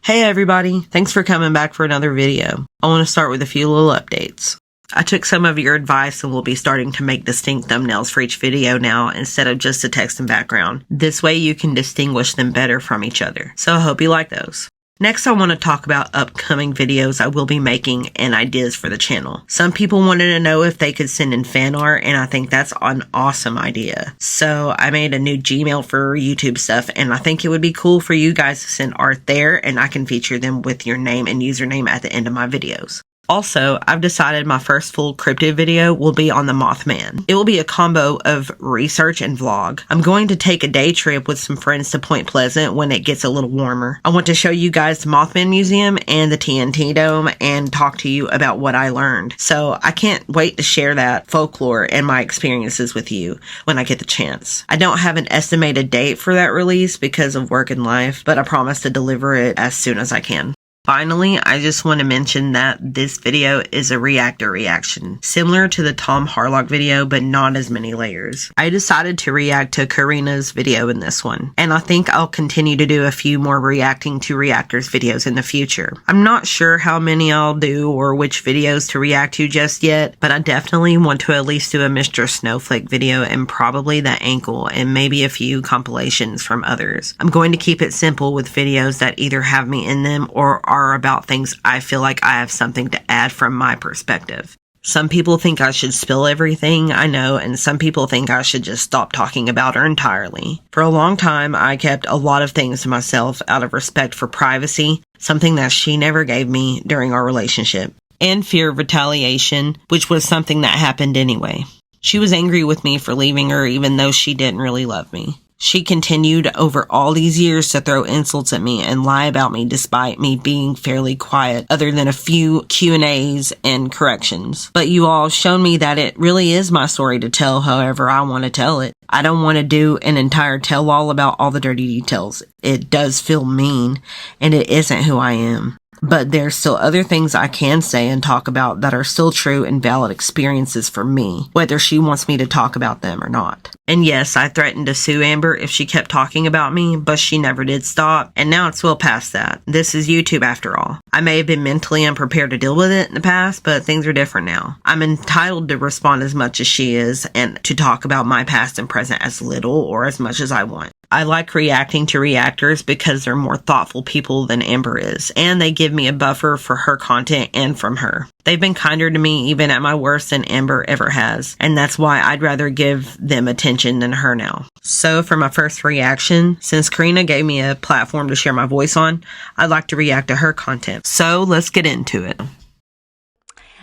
Hey everybody, thanks for coming back for another video. I want to start with a few little updates. I took some of your advice and will be starting to make distinct thumbnails for each video now instead of just a text and background. This way you can distinguish them better from each other. So I hope you like those. Next, I want to talk about upcoming videos I will be making and ideas for the channel. Some people wanted to know if they could send in fan art, and I think that's an awesome idea. So I made a new Gmail for YouTube stuff, and I think it would be cool for you guys to send art there, and I can feature them with your name and username at the end of my videos. Also, I've decided my first full cryptid video will be on the Mothman. It will be a combo of research and vlog. I'm going to take a day trip with some friends to Point Pleasant when it gets a little warmer. I want to show you guys the Mothman Museum and the TNT Dome and talk to you about what I learned. So I can't wait to share that folklore and my experiences with you when I get the chance. I don't have an estimated date for that release because of work and life, but I promise to deliver it as soon as I can. Finally, I just want to mention that this video is a reactor reaction, similar to the Tom Harlock video, but not as many layers. I decided to react to Karina's video in this one, and I think I'll continue to do a few more reacting to reactors videos in the future. I'm not sure how many I'll do or which videos to react to just yet, but I definitely want to at least do a Mr. Snowflake video and probably the ankle and maybe a few compilations from others. I'm going to keep it simple with videos that either have me in them or are about things I feel like I have something to add from my perspective. Some people think I should spill everything I know, and some people think I should just stop talking about her entirely. For a long time, I kept a lot of things to myself out of respect for privacy, something that she never gave me during our relationship, and fear of retaliation, which was something that happened anyway. She was angry with me for leaving her even though she didn't really love me. She continued over all these years to throw insults at me and lie about me despite me being fairly quiet other than a few Q&As and corrections. But you all shown me that it really is my story to tell however I want to tell it. I don't want to do an entire tell-all about all the dirty details. It does feel mean, and it isn't who I am. But there's still other things I can say and talk about that are still true and valid experiences for me, whether she wants me to talk about them or not. And yes, I threatened to sue Amber if she kept talking about me, but she never did stop, and now it's well past that. This is YouTube after all. I may have been mentally unprepared to deal with it in the past, but things are different now. I'm entitled to respond as much as she is and to talk about my past and present as little or as much as I want. I like reacting to reactors because they're more thoughtful people than Amber is, and they give me a buffer for her content and from her. They've been kinder to me even at my worst than Amber ever has, and that's why I'd rather give them attention than her now. So for my first reaction, since Karina gave me a platform to share my voice on, I'd like to react to her content. So let's get into it.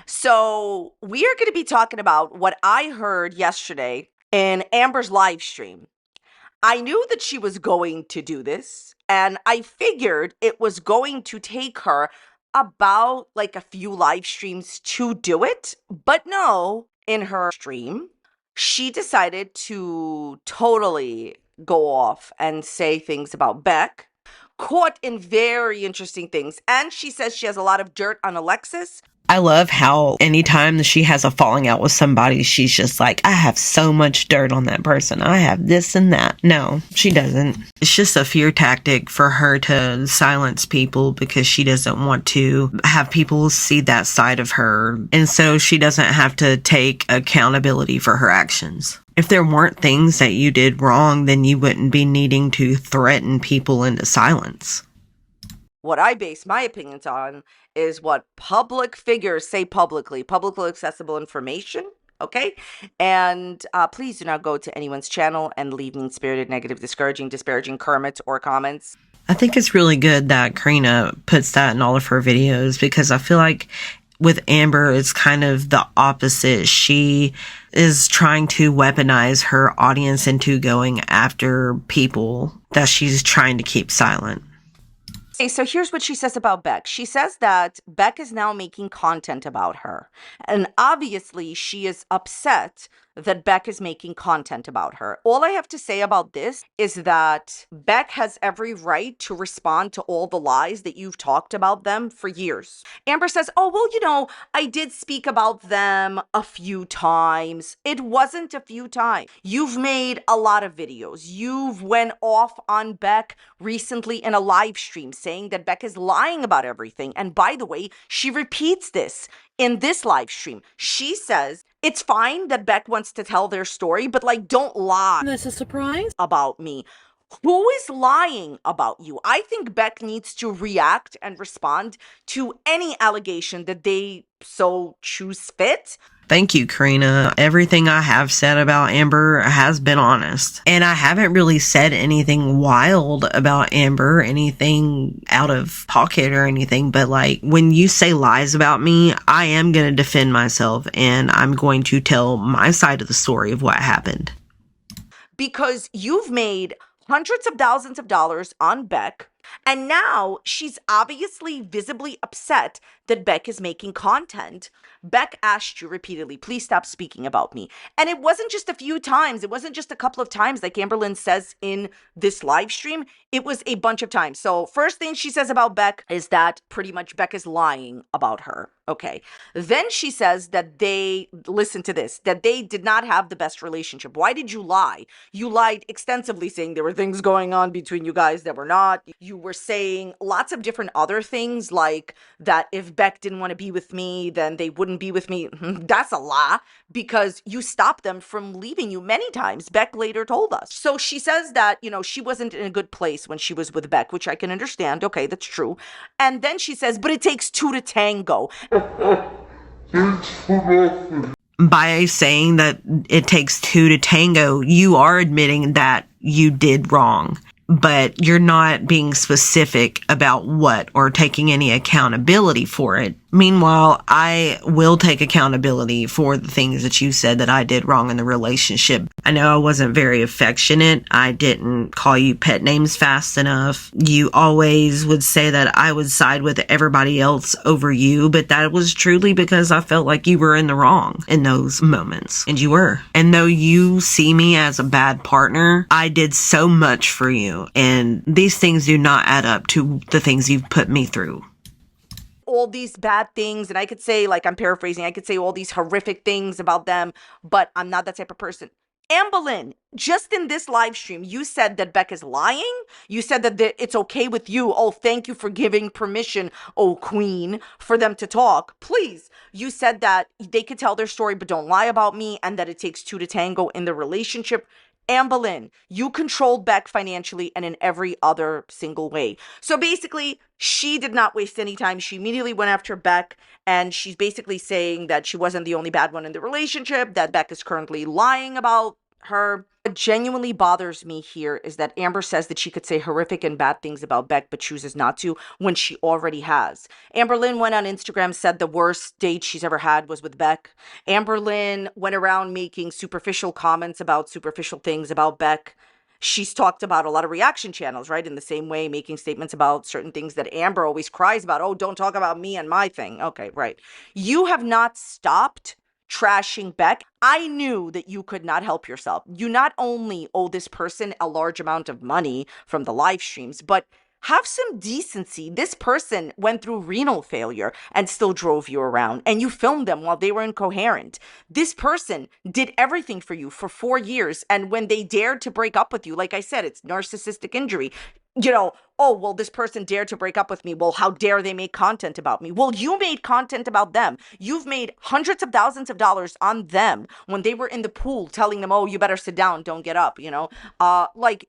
So we are going to be talking about what I heard yesterday in Amber's live stream. I knew that she was going to do this, and I figured it was going to take her about like a few live streams to do it. But no, in her stream, she decided to totally go off and say things about Beck, caught in very interesting things. And she says she has a lot of dirt on Alexis. I love how anytime she has a falling out with somebody, she's just like, I have so much dirt on that person. I have this and that. No, she doesn't. It's just a fear tactic for her to silence people because she doesn't want to have people see that side of her. And so she doesn't have to take accountability for her actions. If there weren't things that you did wrong, then you wouldn't be needing to threaten people into silence. What I base my opinions on is what public figures say publicly accessible information, okay? And please do not go to anyone's channel and leave mean-spirited, negative, disparaging comments or comments. I think it's really good that Karina puts that in all of her videos because I feel like with Amber, it's kind of the opposite. She is trying to weaponize her audience into going after people that she's trying to keep silent. Okay, so here's what she says about Beck. She says that Beck is now making content about her. And obviously she is upset that Beck is making content about her. All I have to say about this is that Beck has every right to respond to all the lies that you've talked about them for years. Amber says, oh, well, I did speak about them a few times. It wasn't a few times. You've made a lot of videos. You've went off on Beck recently in a live stream saying that Beck is lying about everything. And by the way, she repeats this in this live stream. She says, it's fine that Beck wants to tell their story, but don't lie. That's a surprise. About me. Who is lying about you? I think Beck needs to react and respond to any allegation that they so choose fit. Thank you, Karina. Everything I have said about Amber has been honest. And I haven't really said anything wild about Amber, anything out of pocket or anything. But when you say lies about me, I am going to defend myself and I'm going to tell my side of the story of what happened. Because you've made hundreds of thousands of dollars on Beck, and now she's obviously visibly upset that Beck is making content. Beck asked you repeatedly, please stop speaking about me. And it wasn't just a few times. It wasn't just a couple of times like Amberlynn says in this live stream. It was a bunch of times. So first thing she says about Beck is that pretty much Beck is lying about her. Okay. Then she says that listen to this, that they did not have the best relationship. Why did you lie? You lied extensively saying there were things going on between you guys that were not. You were saying lots of different other things like that if Beck didn't want to be with me, then they wouldn't be with me. That's a lie because you stopped them from leaving you many times. Beck later told us. So she says that, she wasn't in a good place when she was with Beck, which I can understand. Okay, that's true. And then she says, but it takes two to tango. By saying that it takes two to tango, you are admitting that you did wrong, but you're not being specific about what or taking any accountability for it. Meanwhile, I will take accountability for the things that you said that I did wrong in the relationship. I know I wasn't very affectionate. I didn't call you pet names fast enough. You always would say that I would side with everybody else over you, but that was truly because I felt like you were in the wrong in those moments. And you were. And though you see me as a bad partner, I did so much for you. And these things do not add up to the things you've put me through. All these bad things, and I could say, I'm paraphrasing, I could say all these horrific things about them, but I'm not that type of person. Amberlynn, just in this live stream, you said that Beck is lying. You said that it's okay with you. Oh, thank you for giving permission, oh queen, for them to talk. Please. You said that they could tell their story, but don't lie about me, and that it takes two to tango in the relationship. Amberlynn, you controlled Beck financially and in every other single way. So basically, she did not waste any time. She immediately went after Beck, and she's basically saying that she wasn't the only bad one in the relationship, that Beck is currently lying about her. What genuinely bothers me here is that Amber says that she could say horrific and bad things about Beck, but chooses not to when she already has. Amberlynn went on Instagram, said the worst date she's ever had was with Beck. Amberlynn went around making superficial comments about superficial things about Beck. She's talked about a lot of reaction channels, right? In the same way, making statements about certain things that Amber always cries about. Oh, don't talk about me and my thing. Okay, right. You have not stopped trashing Beck. I knew that you could not help yourself. You not only owe this person a large amount of money from the live streams, but have some decency. This person went through renal failure and still drove you around, and you filmed them while they were incoherent. This person did everything for you for 4 years, and when they dared to break up with you, like I said, it's narcissistic injury. Oh, well, this person dared to break up with me. Well, how dare they make content about me? Well, you made content about them. You've made hundreds of thousands of dollars on them when they were in the pool telling them, oh, you better sit down, don't get up,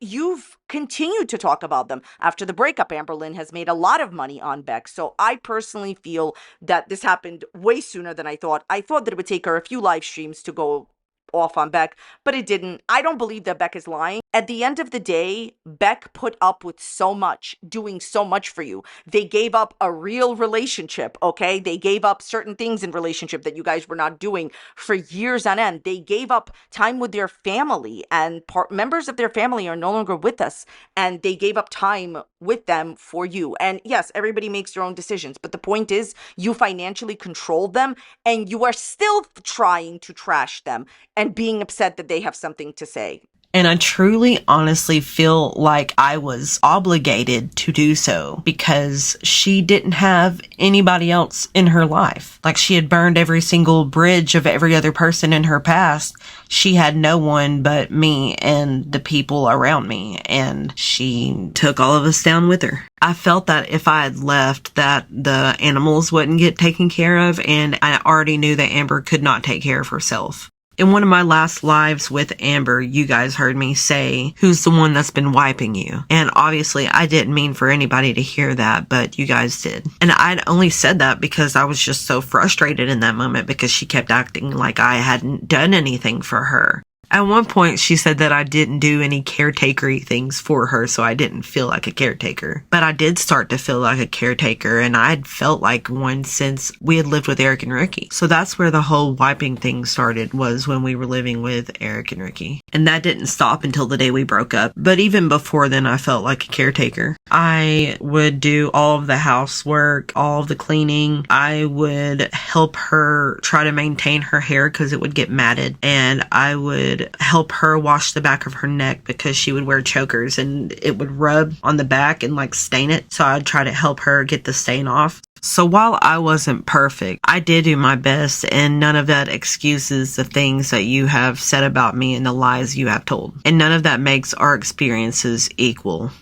you've continued to talk about them. After the breakup, Amberlynn has made a lot of money on Beck. So I personally feel that this happened way sooner than I thought. I thought that it would take her a few live streams to go off on Beck, but it didn't. I don't believe that Beck is lying. At the end of the day, Beck put up with so much, doing so much for you. They gave up a real relationship, okay? They gave up certain things in relationship that you guys were not doing for years on end. They gave up time with their family, and members of their family are no longer with us, and they gave up time with them for you. And yes, everybody makes their own decisions, but the point is you financially controlled them, and you are still trying to trash them and being upset that they have something to say. And I truly, honestly feel like I was obligated to do so because she didn't have anybody else in her life. Like, she had burned every single bridge of every other person in her past. She had no one but me and the people around me, and she took all of us down with her. I felt that if I had left, that the animals wouldn't get taken care of, and I already knew that Amber could not take care of herself. In one of my last lives with Amber, you guys heard me say, who's the one that's been wiping you? And obviously I didn't mean for anybody to hear that, but you guys did. And I'd only said that because I was just so frustrated in that moment because she kept acting like I hadn't done anything for her. At one point, she said that I didn't do any caretakery things for her, so I didn't feel like a caretaker. But I did start to feel like a caretaker, and I'd felt like one since we had lived with Eric and Ricky. So that's where the whole wiping thing started, was when we were living with Eric and Ricky. And that didn't stop until the day we broke up. But even before then, I felt like a caretaker. I would do all of the housework, all of the cleaning. I would help her try to maintain her hair because it would get matted. And I would help her wash the back of her neck because she would wear chokers and it would rub on the back and like stain it. So I'd try to help her get the stain off. So while I wasn't perfect, I did do my best, and none of that excuses the things that you have said about me and the lies you have told. And none of that makes our experiences equal.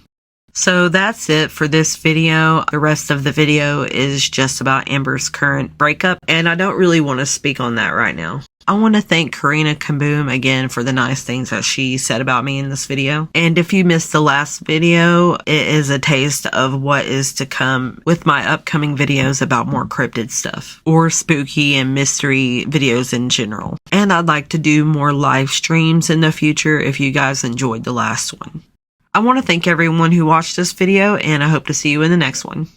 So that's it for this video. The rest of the video is just about Amber's current breakup, and I don't really want to speak on that right now. I want to thank Karina Kaboom again for the nice things that she said about me in this video. And if you missed the last video, it is a taste of what is to come with my upcoming videos about more cryptid stuff or spooky and mystery videos in general. And I'd like to do more live streams in the future if you guys enjoyed the last one. I want to thank everyone who watched this video, and I hope to see you in the next one.